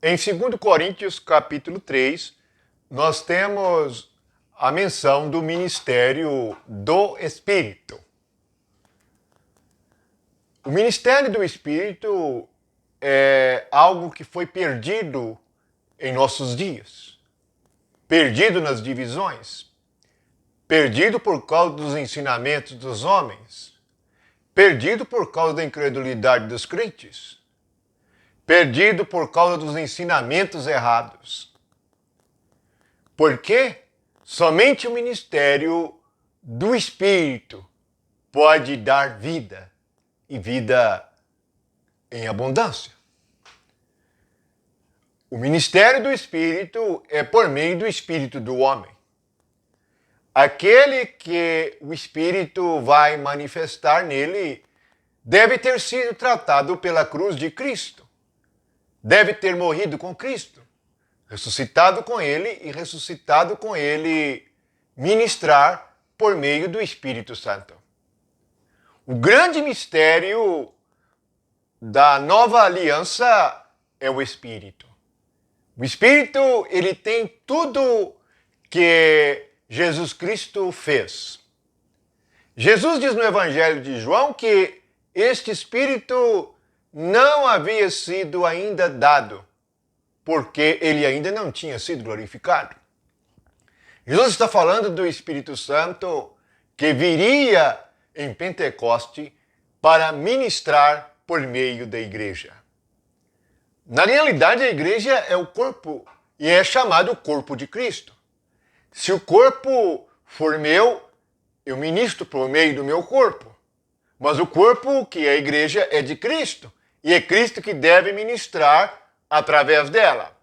Em 2 Coríntios, capítulo 3, nós temos a menção do ministério do Espírito. O ministério do Espírito é algo que foi perdido em nossos dias, perdido nas divisões, perdido por causa dos ensinamentos dos homens, perdido por causa da incredulidade dos crentes, perdido por causa dos ensinamentos errados. Porque somente o ministério do Espírito pode dar vida, e vida em abundância. O ministério do Espírito é por meio do Espírito do homem. Aquele que o Espírito vai manifestar nele deve ter sido tratado pela cruz de Cristo. Deve ter morrido com Cristo, ressuscitado com ele e ressuscitado com ele ministrar por meio do Espírito Santo. O grande mistério da nova aliança é o Espírito. O Espírito, ele tem tudo que Jesus Cristo fez. Jesus diz no Evangelho de João que este Espírito não havia sido ainda dado, porque ele ainda não tinha sido glorificado. Jesus está falando do Espírito Santo que viria em Pentecoste para ministrar por meio da igreja. Na realidade, a igreja é o corpo e é chamado corpo de Cristo. Se o corpo for meu, eu ministro por meio do meu corpo. Mas o corpo, que é a igreja, é de Cristo. E é Cristo que deve ministrar através dela.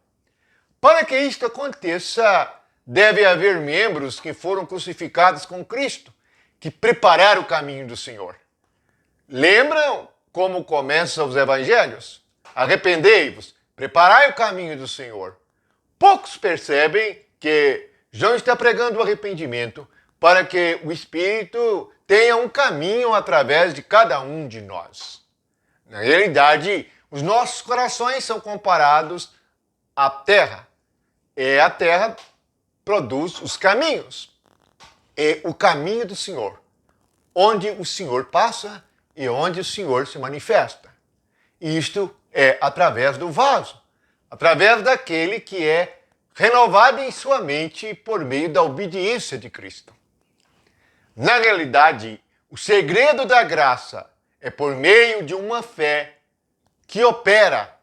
Para que isto aconteça, deve haver membros que foram crucificados com Cristo, que prepararam o caminho do Senhor. Lembram como começam os evangelhos? Arrependei-vos, preparai o caminho do Senhor. Poucos percebem que João está pregando o arrependimento para que o Espírito tenha um caminho através de cada um de nós. Na realidade, os nossos corações são comparados à terra. E a terra produz os caminhos. É o caminho do Senhor, onde o Senhor passa e onde o Senhor se manifesta. E isto é através do vaso, através daquele que é renovado em sua mente por meio da obediência de Cristo. Na realidade, o segredo da graça é por meio de uma fé que opera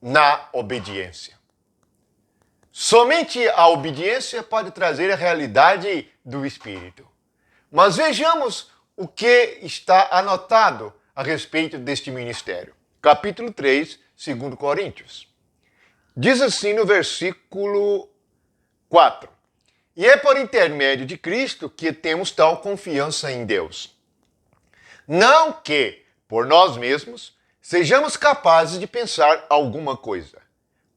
na obediência. Somente a obediência pode trazer a realidade do Espírito. Mas vejamos o que está anotado a respeito deste ministério. Capítulo 3, 2 Coríntios. Diz assim no versículo 4. E é por intermédio de Cristo que temos tal confiança em Deus. Não que, por nós mesmos, sejamos capazes de pensar alguma coisa,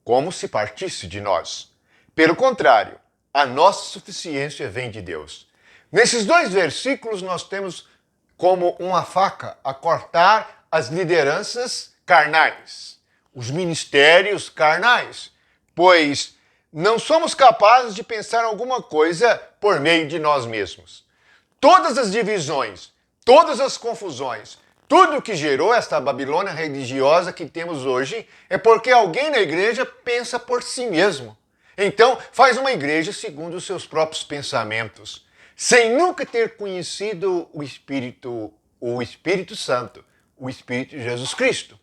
como se partisse de nós. Pelo contrário, a nossa suficiência vem de Deus. Nesses dois versículos nós temos como uma faca a cortar as lideranças carnais, os ministérios carnais, pois não somos capazes de pensar alguma coisa por meio de nós mesmos. Todas as divisões, todas as confusões, tudo que gerou esta Babilônia religiosa que temos hoje é porque alguém na igreja pensa por si mesmo. Então, faz uma igreja segundo os seus próprios pensamentos, sem nunca ter conhecido o Espírito Santo, o Espírito de Jesus Cristo.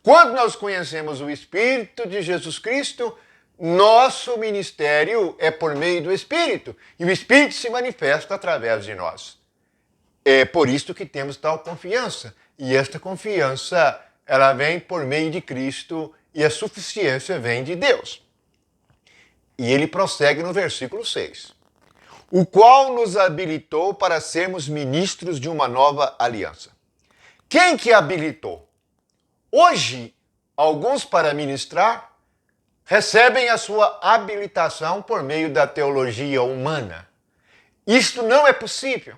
Quando nós conhecemos o Espírito de Jesus Cristo, nosso ministério é por meio do Espírito, e o Espírito se manifesta através de nós. É por isso que temos tal confiança, e esta confiança, ela vem por meio de Cristo, e a suficiência vem de Deus. E ele prossegue no versículo 6. O qual nos habilitou para sermos ministros de uma nova aliança. Quem que habilitou? Hoje, alguns para ministrar recebem a sua habilitação por meio da teologia humana. Isto não é possível.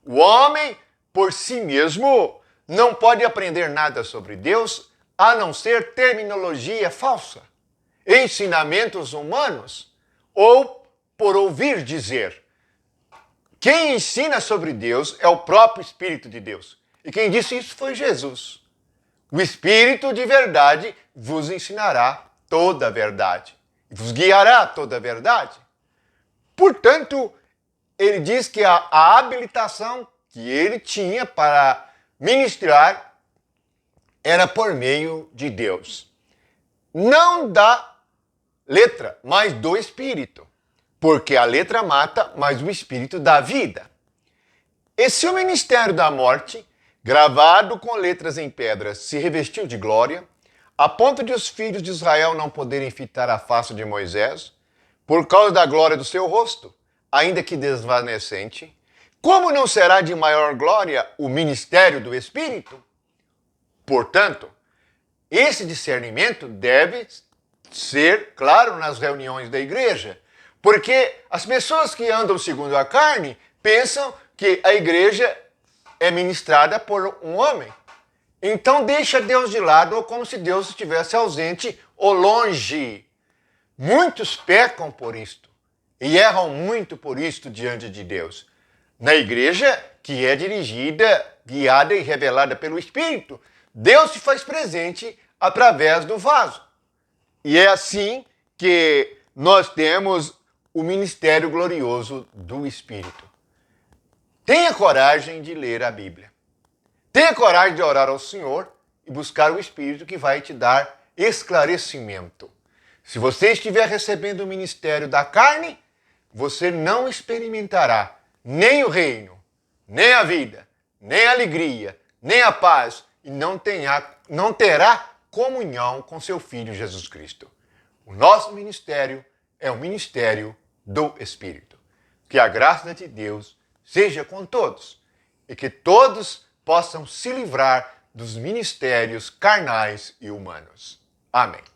O homem, por si mesmo, não pode aprender nada sobre Deus a não ser terminologia falsa, ensinamentos humanos ou por ouvir dizer. Quem ensina sobre Deus é o próprio Espírito de Deus. E quem disse isso foi Jesus. O Espírito de verdade vos ensinará toda a verdade, vos guiará toda a verdade. Portanto, ele diz que a habilitação que ele tinha para ministrar era por meio de Deus. Não da letra, mas do Espírito. Porque a letra mata, mas o Espírito dá vida. E se o ministério da morte, gravado com letras em pedras, se revestiu de glória, a ponto de os filhos de Israel não poderem fitar a face de Moisés, por causa da glória do seu rosto, ainda que desvanecente, como não será de maior glória o ministério do Espírito? Portanto, esse discernimento deve ser claro nas reuniões da igreja, porque as pessoas que andam segundo a carne pensam que a igreja é ministrada por um homem. Então deixa Deus de lado, ou como se Deus estivesse ausente ou longe. Muitos pecam por isto e erram muito por isto diante de Deus. Na igreja, que é dirigida, guiada e revelada pelo Espírito, Deus se faz presente através do vaso. E é assim que nós temos o ministério glorioso do Espírito. Tenha coragem de ler a Bíblia. Tenha coragem de orar ao Senhor e buscar o Espírito que vai te dar esclarecimento. Se você estiver recebendo o ministério da carne, você não experimentará nem o reino, nem a vida, nem a alegria, nem a paz e não terá comunhão com seu Filho Jesus Cristo. O nosso ministério é o ministério do Espírito. Que a graça de Deus seja com todos e que todos possam se livrar dos ministérios carnais e humanos. Amém.